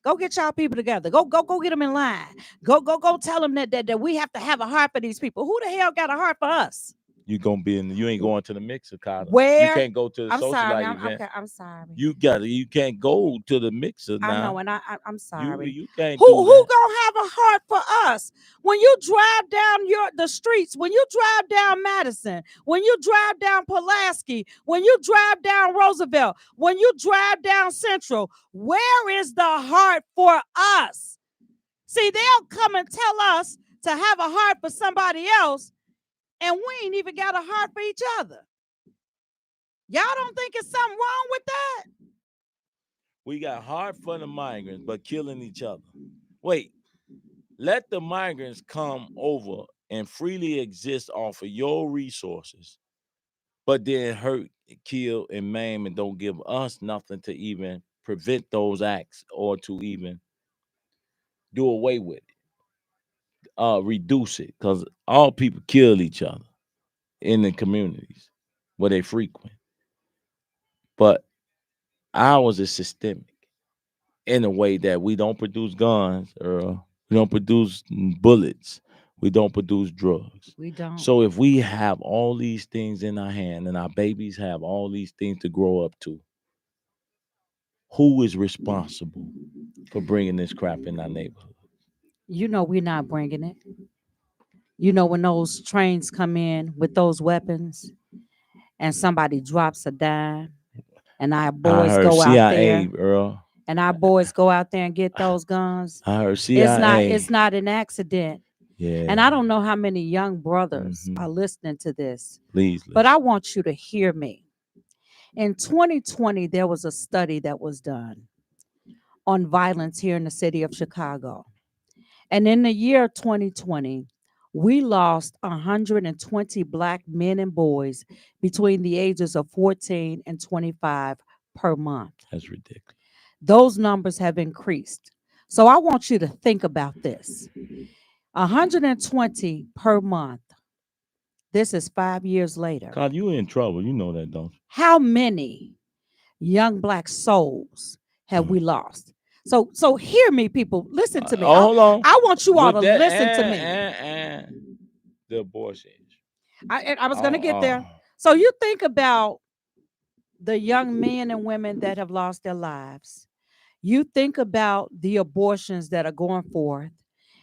Speaker 2: Go get y'all people together. Go get them in line. Go tell them that we have to have a heart for these people. Who the hell got a heart for us?
Speaker 1: You gonna be in? You ain't going to the mixer, Carter. You
Speaker 2: Where?
Speaker 1: can't go to the
Speaker 2: I'm sorry.
Speaker 1: socialite event.
Speaker 2: Okay, I'm sorry.
Speaker 1: You can't go to the mixer
Speaker 2: I know,
Speaker 1: now.
Speaker 2: and I'm sorry.
Speaker 1: You can't
Speaker 2: Who
Speaker 1: do that.
Speaker 2: gonna have a heart for us when you drive down the streets, when you drive down Madison, when you drive down Pulaski, when you drive down Roosevelt, when you drive down Central? Where is the heart for us? See, they'll come and tell us to have a heart for somebody else, and we ain't even got a heart for each other. Y'all don't think it's something wrong with that?
Speaker 1: We got heart for the migrants, but killing each other. Wait, let the migrants come over and freely exist off of your resources, but then hurt, kill, and maim, and don't give us nothing to even prevent those acts or to even do away with it, reduce it, because all people kill each other in the communities where they frequent. But ours is systemic in a way that we don't produce guns, or we don't produce bullets, we don't produce drugs.
Speaker 2: We don't.
Speaker 1: So if we have all these things in our hand and our babies have all these things to grow up to, who is responsible for bringing this crap in our neighborhood?
Speaker 2: You know we're not bringing it. You know, when those trains come in with those weapons and somebody drops a dime and our
Speaker 1: I
Speaker 2: boys
Speaker 1: heard
Speaker 2: go out
Speaker 1: CIA,
Speaker 2: there
Speaker 1: Earl.
Speaker 2: and our boys go out there and get those guns,
Speaker 1: I heard CIA.
Speaker 2: it's not an accident.
Speaker 1: Yeah.
Speaker 2: And I don't know how many young brothers
Speaker 1: Mhm.
Speaker 2: are listening to this,
Speaker 1: Please
Speaker 2: but I
Speaker 1: listen.
Speaker 2: want you to hear me. In 2020, there was a study that was done on violence here in the city of Chicago. And in the year 2020, we lost 120 Black men and boys between the ages of 14 and 25 per month.
Speaker 1: That's ridiculous.
Speaker 2: Those numbers have increased. So I want you to think about this. 120 per month. This is 5 years later.
Speaker 1: God, you in trouble. You know that, don't you?
Speaker 2: How many young Black souls have we lost? So hear me, people. Listen to me.
Speaker 1: Hold on.
Speaker 2: I want you all
Speaker 1: With
Speaker 2: to
Speaker 1: that,
Speaker 2: listen to me.
Speaker 1: and the abortion.
Speaker 2: I was going to get there. So you think about the young men and women that have lost their lives. You think about the abortions that are going forth.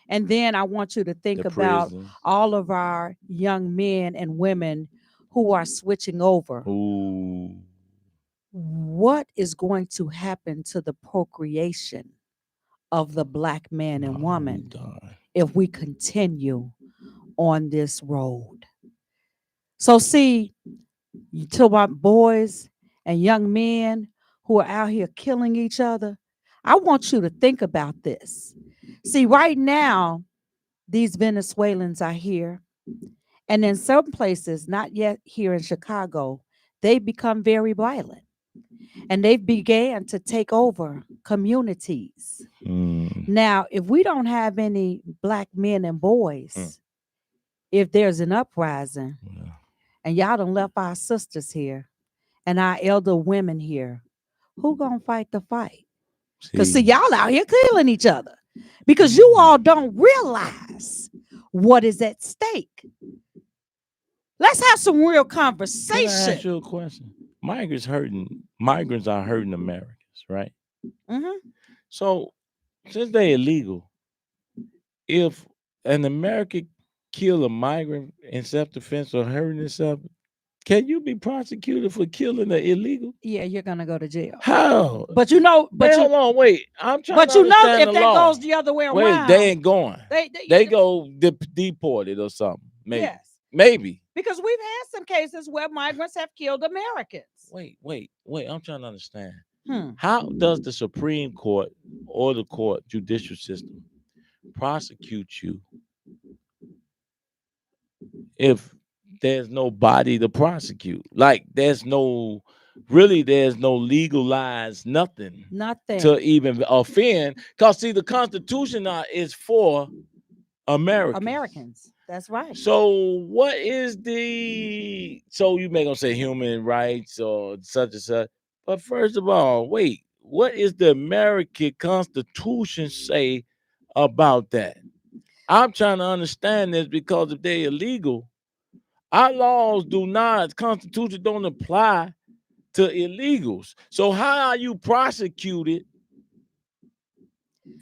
Speaker 2: And then I want you to think
Speaker 1: The
Speaker 2: about
Speaker 1: prisons.
Speaker 2: all of our young men and women who are switching over.
Speaker 1: Ooh.
Speaker 2: What is going to happen to the procreation of the Black man and woman if we continue on this road? So see, you talk about boys and young men who are out here killing each other. I want you to think about this. See, right now, these Venezuelans are here. And in some places, not yet here in Chicago, they've become very violent. And they've began to take over communities. Now, if we don't have any Black men and boys, if there's an uprising, and y'all done left our sisters here and our elder women here, who gonna fight the fight? Because see, y'all out here killing each other because you all don't realize what is at stake. Let's have some real conversation.
Speaker 1: Can I ask you a question? Migrants are hurting Americans, right?
Speaker 2: Mm-hmm.
Speaker 1: So since they're illegal, if an American kill a migrant in self-defense or hurting himself, can you be prosecuted for killing an illegal?
Speaker 2: Yeah, you're gonna go to jail.
Speaker 1: How?
Speaker 2: But you know,
Speaker 1: hold on, wait. I'm trying.
Speaker 2: But
Speaker 1: to
Speaker 2: you know,
Speaker 1: understand
Speaker 2: if
Speaker 1: the
Speaker 2: that
Speaker 1: law.
Speaker 2: goes the other way around,
Speaker 1: Wait, they ain't going.
Speaker 2: They
Speaker 1: go deported or something. Maybe.
Speaker 2: Yes.
Speaker 1: Maybe.
Speaker 2: Because we've had some cases where migrants have killed Americans.
Speaker 1: Wait. I'm trying to understand. How does the Supreme Court or the court judicial system prosecute you if there's no body to prosecute? Like there's no legalized nothing to even offend. Because see, the Constitution is for Americans.
Speaker 2: That's right.
Speaker 1: So what is so you may gonna say human rights or such and such. But first of all, wait, what is the American Constitution say about that? I'm trying to understand this because if they're illegal, Our laws do not, Constitution don't apply to illegals. So how are you prosecuted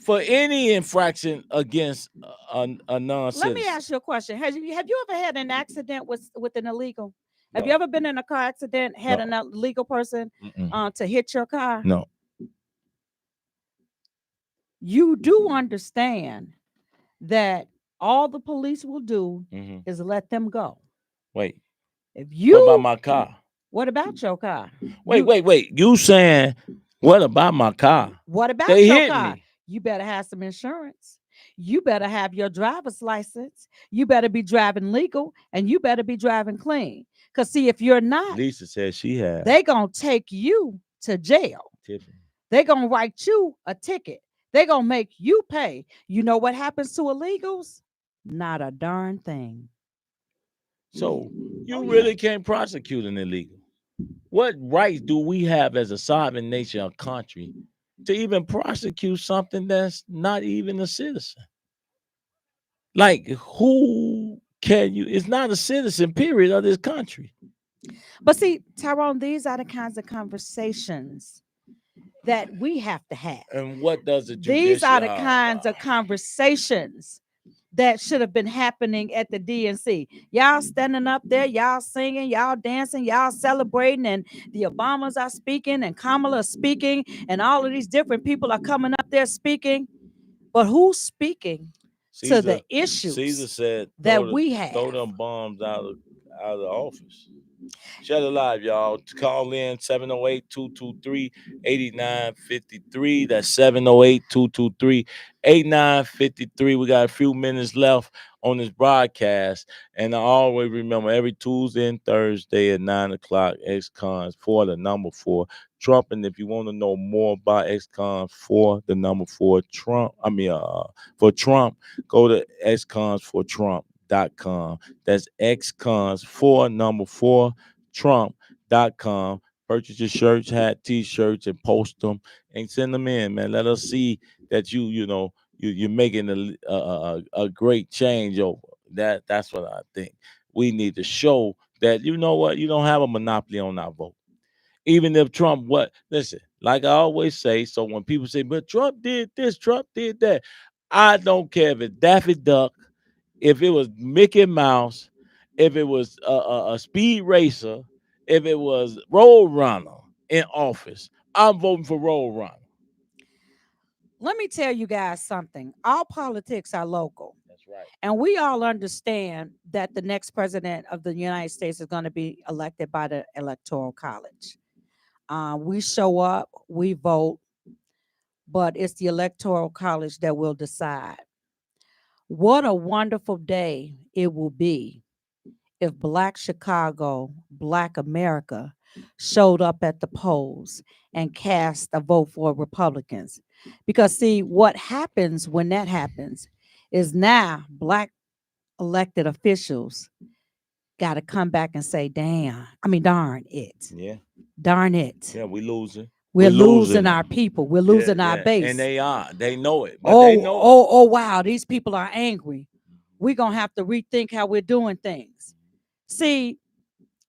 Speaker 1: for any infraction against a non-citizen?
Speaker 2: Let me ask you a question. Have you ever had an accident with an illegal? Have
Speaker 1: No.
Speaker 2: you ever been in a car accident, had
Speaker 1: No.
Speaker 2: an illegal person
Speaker 1: Mm-mm.
Speaker 2: to hit your car?
Speaker 1: No.
Speaker 2: You do understand that all the police will do
Speaker 1: Mhm.
Speaker 2: is let them go.
Speaker 1: Wait.
Speaker 2: If
Speaker 1: What about
Speaker 2: you,
Speaker 1: my car?
Speaker 2: what about your car?
Speaker 1: Wait. You saying what about my car?
Speaker 2: What about
Speaker 1: They
Speaker 2: your
Speaker 1: hit
Speaker 2: car?
Speaker 1: me.
Speaker 2: You better have some insurance. You better have your driver's license. You better be driving legal, and you better be driving clean. Because see, if you're not,
Speaker 1: Lisa said she had.
Speaker 2: they gonna take you to jail.
Speaker 1: Tiffany.
Speaker 2: They gonna write you a ticket. They gonna make you pay. You know what happens to illegals? Not a darn thing.
Speaker 1: So you really can't prosecute an illegal. What rights do we have as a sovereign nation or country to even prosecute something that's not even a citizen? Like, who can you? It's not a citizen, period, of this country.
Speaker 2: But see, Tyrone, these are the kinds of conversations that we have to have.
Speaker 1: And what does the
Speaker 2: These are the
Speaker 1: judicial?
Speaker 2: kinds of conversations that should have been happening at the DNC. Y'all standing up there, y'all singing, y'all dancing, y'all celebrating, and the Obamas are speaking, and Kamala is speaking, and all of these different people are coming up there speaking. But who's speaking to the issues
Speaker 1: Caesar said,
Speaker 2: that we have?
Speaker 1: throw them bombs out of the office. Shut it live, y'all. Call in 708-223-8953. That's 708-223-8953. We got a few minutes left on this broadcast. And I always remember every Tuesday and Thursday at 9 o'clock, ExCons4, the number 4, Trump. And if you want to know more about ExCons4, the number 4, Trump, for Trump, go to ExCons4 Trump.com. That's ExCons4, number 4, Trump.com. Purchase your shirts, hat, t-shirts, and post them and send them in, man. Let us see that you're making a great change over. That's what I think. We need to show that you know what, you don't have a monopoly on our vote. Even if Trump listen, like I always say, so when people say, but Trump did this, Trump did that, I don't care if it's Daffy Duck, if it was Mickey Mouse, if it was a speed racer, if it was Road Runner in office, I'm voting for Road Runner.
Speaker 2: Let me tell you guys something. All politics are local.
Speaker 1: That's right.
Speaker 2: And we all understand that the next president of the United States is going to be elected by the Electoral College. We show up, we vote, but it's the Electoral College that will decide. What a wonderful day it will be if Black Chicago, Black America showed up at the polls and cast a vote for Republicans. Because, see, what happens when that happens is now Black elected officials got to come back and say, darn it.
Speaker 1: Yeah.
Speaker 2: Darn it.
Speaker 1: Yeah, we losing.
Speaker 2: We're losing our people. We're losing our base.
Speaker 1: And they are. They know it. But they know
Speaker 2: oh, wow. These people are angry. We're going to have to rethink how we're doing things. See,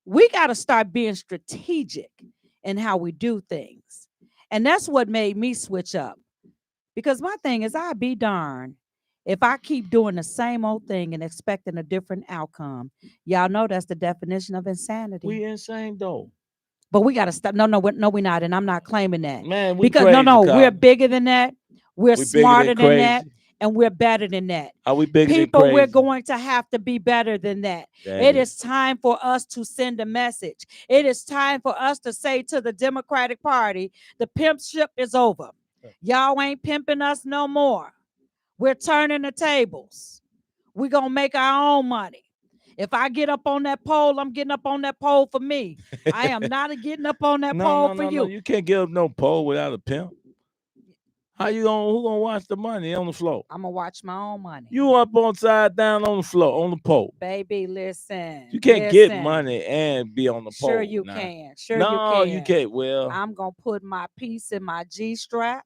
Speaker 2: we got to start being strategic in how we do things. And that's what made me switch up. Because my thing is, I'd be darned if I keep doing the same old thing and expecting a different outcome. Y'all know that's the definition of insanity.
Speaker 1: We insane, though.
Speaker 2: But we got to stop. No, we're not. And I'm not claiming that.
Speaker 1: Man, we
Speaker 2: because
Speaker 1: crazy,
Speaker 2: we're bigger than that. We're smarter than that. And we're better than that.
Speaker 1: Are we bigger than
Speaker 2: People,
Speaker 1: crazy?
Speaker 2: we're going to have to be better than that. It is time for us to send a message. It is time for us to say to the Democratic Party, the pimpship is over. Y'all ain't pimping us no more. We're turning the tables. We're going to make our own money. If I get up on that pole, I'm getting up on that pole for me. I am not getting up on that pole for you.
Speaker 1: No, you can't get up no pole without a pimp. Who gonna watch the money on the floor?
Speaker 2: I'm gonna watch my own money.
Speaker 1: You up on side down on the floor, on the pole.
Speaker 2: Baby, listen.
Speaker 1: You can't get money and be on the pole.
Speaker 2: Sure you can.
Speaker 1: No, you can't. Well,
Speaker 2: I'm gonna put my piece in my G-strap.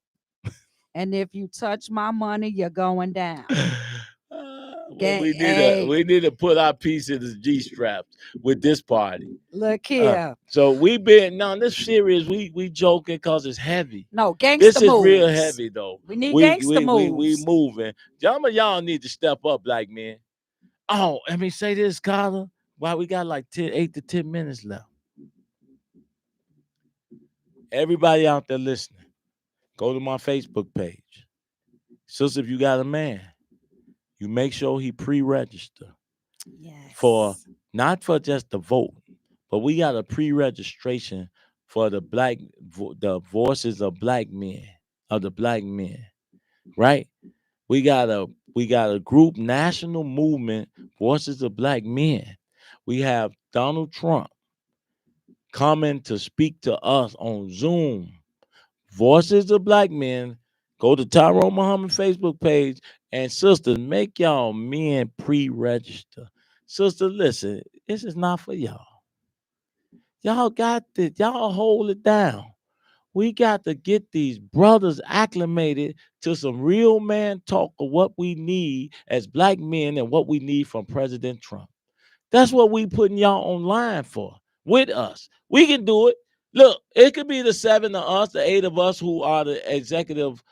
Speaker 2: And if you touch my money, you're going down. Hey,
Speaker 1: we need to put our piece in the G straps with this party.
Speaker 2: look here.
Speaker 1: So we been no, this serious. We joking because it's heavy.
Speaker 2: No, gangster
Speaker 1: This is real
Speaker 2: moves.
Speaker 1: heavy though.
Speaker 2: We need gangster
Speaker 1: We
Speaker 2: moves.
Speaker 1: moving. Some of y'all need to step up, black men. Oh, let me say this, Carter. Why we got like 8 to 10 minutes left. Everybody out there listening, go to my Facebook page. Sister, if you got a man, you make sure he pre-register
Speaker 2: Yes.
Speaker 1: for not for just the vote, but we got a pre-registration for the the voices of black men, of the black men, right? We got a group, national movement, voices of black men. We have Donald Trump coming to speak to us on Zoom. Voices of black men. Go to Tyrone Muhammad Facebook page, and sisters, make y'all men pre-register. Sister, listen, this is not for y'all. Y'all got this. Y'all hold it down. We got to get these brothers acclimated to some real man talk of what we need as black men and what we need from President Trump. That's what we putting y'all online for with us. We can do it. Look, it could be the 7 of us, the 8 of us who are the executive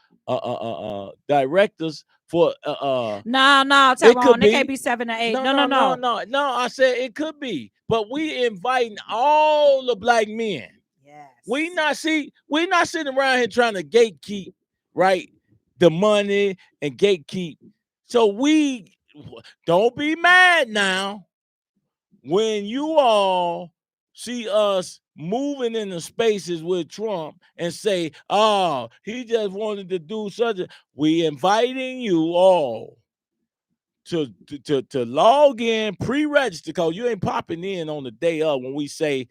Speaker 1: directors for
Speaker 2: No,
Speaker 1: it could
Speaker 2: Tyrone. It can't
Speaker 1: be.
Speaker 2: be 7 or 8.
Speaker 1: No,
Speaker 2: No, no,
Speaker 1: no, no,
Speaker 2: no.
Speaker 1: no. I said it could be. But we inviting all the black men.
Speaker 2: Yes.
Speaker 1: We not sitting around here trying to gatekeep, right? The money and gatekeep. So we don't be mad now when you all see us moving in the spaces with Trump and say, oh, he just wanted to do such a. We inviting you all to log in, pre-register, because you ain't popping in on the day of when we say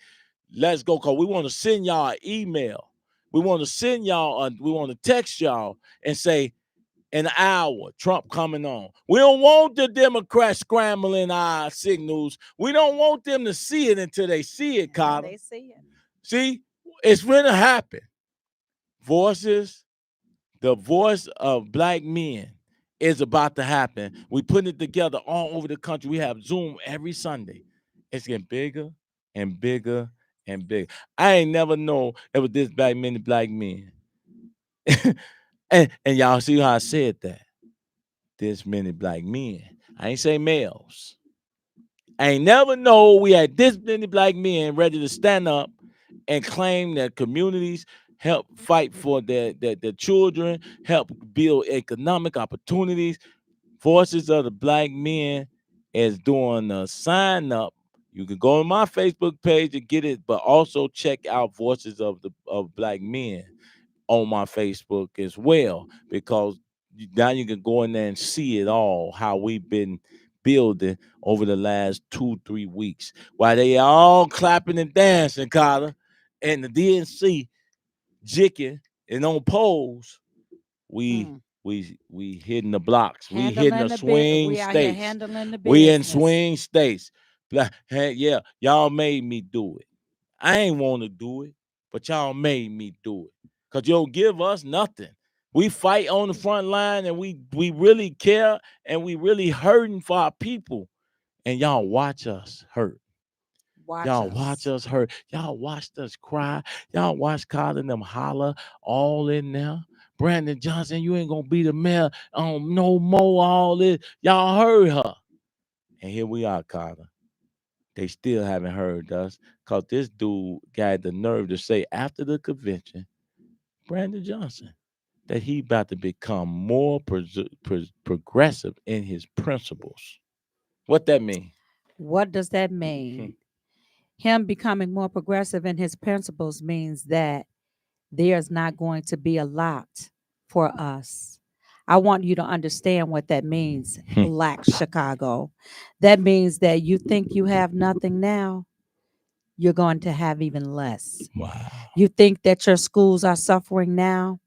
Speaker 1: let's go, because we want to send y'all an email. We want to send y'all, we want to text y'all and say, an hour, Trump coming on. We don't want the Democrats scrambling our signals. We don't want them to see it until they see it, Carter.
Speaker 2: They see it.
Speaker 1: See, it's going to happen. Voices, the voice of black men is about to happen. We putting it together all over the country. We have Zoom every Sunday. It's getting bigger and bigger and bigger. I ain't never known it was this many black men. and y'all see how I said that. This many black men. I ain't say males. I ain't never know we had this many black men ready to stand up and claim that communities help fight for their children, help build economic opportunities. Voices of the black men is doing a sign up. You can go on my Facebook page and get it, but also check out Voices of Black Men on my Facebook as well, because now you can go in there and see it all, how we've been building over the last 2-3 weeks. While they all clapping and dancing, Carter, and the DNC jicking and on poles, we hitting the blocks. We hitting the swing
Speaker 2: we out here
Speaker 1: states.
Speaker 2: handling the
Speaker 1: We in
Speaker 2: business.
Speaker 1: swing states. Hey, yeah, y'all made me do it. I ain't want to do it, but y'all made me do it. Because you don't give us nothing. We fight on the front line, and we really care, and we really hurting for our people. And y'all watch us hurt. Y'all watch us hurt. Y'all watched us cry. Y'all watch Carter and them holler all in there. Brandon Johnson, you ain't gonna be the mayor no more. All this. Y'all heard her. And here we are, Carter. They still haven't heard us, because this dude got the nerve to say after the convention, Brandon Johnson, that he about to become more progressive in his principles. What that mean?
Speaker 2: What does that mean? Him becoming more progressive in his principles means that there's not going to be a lot for us. I want you to understand what that means, Black Chicago. That means that you think you have nothing now, you're going to have even less.
Speaker 1: Wow.
Speaker 2: You think that your schools are suffering now,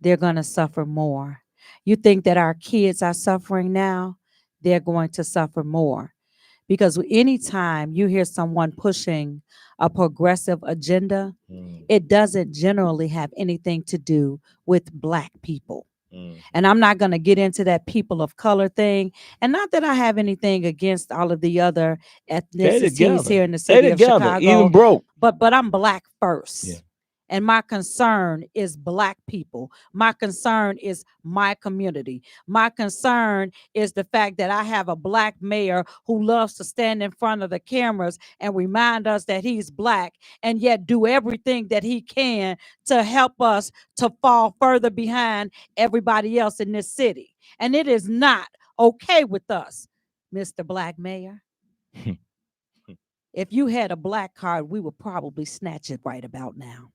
Speaker 2: they're going to suffer more. You think that our kids are suffering now, they're going to suffer more. Because anytime you hear someone pushing a progressive agenda, it doesn't generally have anything to do with Black people. And I'm not going to get into that people of color thing. And not that I have anything against all of the other ethnicities here in the city of Chicago.
Speaker 1: Even broke.
Speaker 2: But I'm Black first.
Speaker 1: Yeah.
Speaker 2: And my concern is Black people. My concern is my community. My concern is the fact that I have a Black mayor who loves to stand in front of the cameras and remind us that he's Black, and yet do everything that he can to help us to fall further behind everybody else in this city. And it is not okay with us, Mr. Black Mayor. If you had a Black card, we would probably snatch it right about now.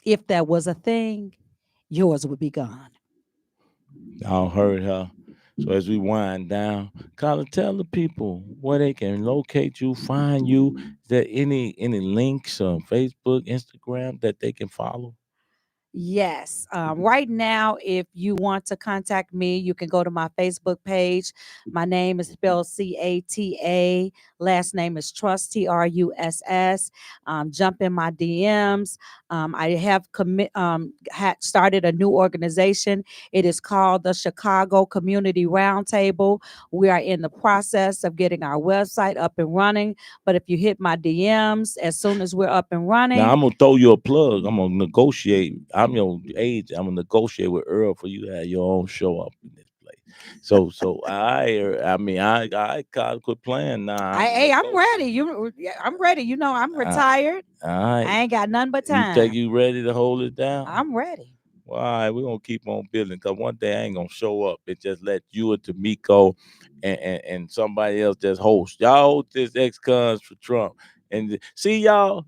Speaker 2: If that was a thing, yours would be gone.
Speaker 1: Y'all heard her. So as we wind down, Carla, tell the people where they can locate you, find you. Is there any links on Facebook, Instagram that they can follow?
Speaker 2: Yes. Right now, if you want to contact me, you can go to my Facebook page. My name is spelled Cata. Last name is Truss, Truss. Jump in my DMs. I have started a new organization. It is called the Chicago Community Roundtable. We are in the process of getting our website up and running. But if you hit my DMs, as soon as we're up and running.
Speaker 1: Now, I'm going to throw you a plug. I'm going to negotiate. I'm your age. I'm going to negotiate with Earl for you to have your own show up in this place. So I can't quit playing now.
Speaker 2: I'm ready. I'm ready. You know, I'm retired.
Speaker 1: All right.
Speaker 2: I ain't got none but time.
Speaker 1: You think you ready to hold it down?
Speaker 2: I'm ready.
Speaker 1: Well, all right, we're going to keep on building, because one day I ain't going to show up and just let you and Tamiko and somebody else just host. Y'all hold this ExCons for Trump. And see, y'all,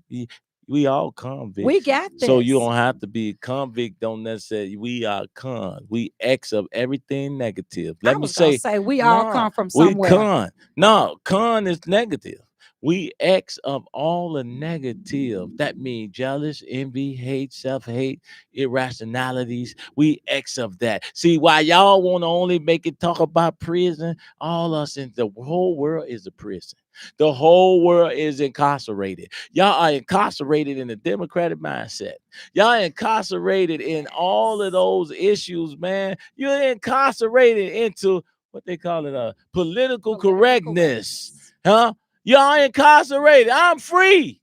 Speaker 1: we all convicts.
Speaker 2: We got this.
Speaker 1: So you don't have to be a convict. Don't necessarily. We are con. We X of everything negative. Let me say
Speaker 2: we all come from somewhere.
Speaker 1: We con. No, con is negative. We X of all the negative. That means jealous, envy, hate, self-hate, irrationalities. We X of that. See, why y'all want to only make it talk about prison, all us in the whole world is a prison. The whole world is incarcerated. Y'all are incarcerated in the democratic mindset. Y'all incarcerated in all of those issues, man. You're incarcerated into what they call it, political correctness. Huh? Y'all incarcerated. I'm free.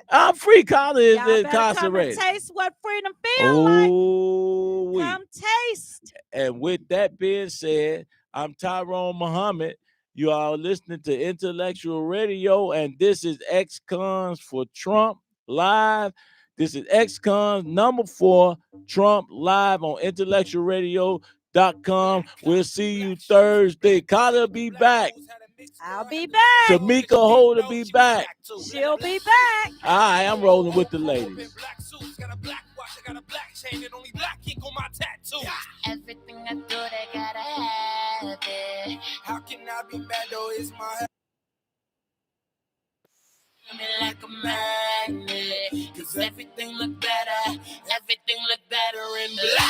Speaker 1: I'm free. Carla is incarcerated.
Speaker 2: Come and taste what freedom feels like. Come taste.
Speaker 1: And with that being said, I'm Tyrone Muhammad. You are listening to Intellectual Radio, and this is ExCons4 Trump live. This is ExCons4 Trump live on IntellectualRadio.com. We'll see you Thursday. Carla be back.
Speaker 2: I'll be back.
Speaker 1: Tamika Holder be back.
Speaker 2: She'll be back.
Speaker 1: All right, I'm rolling with the ladies.
Speaker 4: Got a black watch, I got a black chain, and only black ink on my tattoo.
Speaker 5: Everything I do, they gotta have it.
Speaker 4: How can I be bad though? It's my
Speaker 5: Me like a magnet, 'cause everything look better in black.